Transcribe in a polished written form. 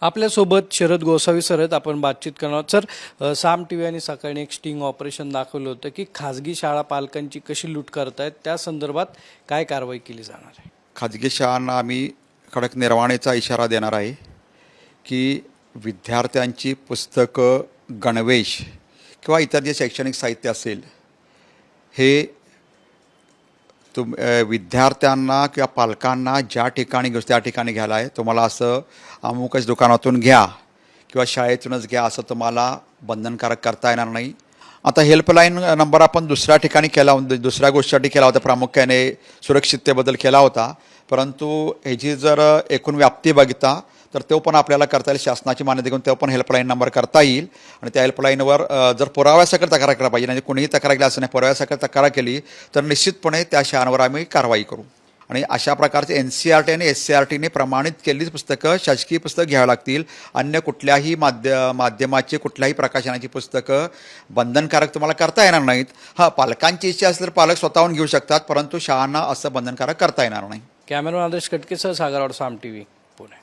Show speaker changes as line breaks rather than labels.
आपल्यासोबत शरद गोसावी सर आहेत. आपण बातचीत करणार आहोत. सर, साम टीव्ही आणि सकाळी एक स्टिंग ऑपरेशन दाखवलं होतं की खाजगी शाळा पालकांची कशी लूट करतायत, त्या संदर्भात काय कारवाई केली जाणार आहे?
खाजगी शाळांना आम्ही कडक निर्वाणीचा इशारा देणार आहे की विद्यार्थ्यांची पुस्तकं, गणवेश किंवा इतर जे शैक्षणिक साहित्य असेल हे विद्यार्थ्यांना किंवा पालकांना ज्या ठिकाणी त्या ठिकाणी घ्यायला आहे. तुम्हाला असं अमुकच दुकानातून घ्या किंवा शाळेतूनच घ्या असं तुम्हाला बंधनकारक करता येणार नाही. आता हेल्पलाईन नंबर आपण दुसऱ्या ठिकाणी केला होता, दुसऱ्या गोष्टीसाठी केला होता, प्रामुख्याने सुरक्षिततेबद्दल केला होता. परंतु ह्याची जर एकूण व्याप्ती बघता तर तो पण आपल्याला करता येईल. शासनाची मान्यता घेऊन तो पण हेल्पलाईन नंबर करता येईल आणि त्या हेल्पलाईनवर जर पुराव्यासकट तक्रार करायला पाहिजे, म्हणजे कोणीही तक्रार केली असं नाही, पुराव्यासकट तक्रार केली तर निश्चितपणे त्या शाळांवर आम्ही कारवाई करू. आणि अशा प्रकारचे NCERT आणि SCERTने प्रमाणित केलेलीच पुस्तकं, शासकीय पुस्तकं घ्यावी लागतील. अन्य कुठल्याही माध्यमाची कुठल्याही प्रकाशनाची पुस्तकं बंधनकारक तुम्हाला करता येणार नाहीत. हां, पालकांची इच्छा असेल तर पालक स्वतःहून घेऊ शकतात, परंतु शाळांना असं बंधनकारक करता येणार नाही.
कॅमेरामॅन आदेश कटकेसह सागर साम टीव्ही, पुणे.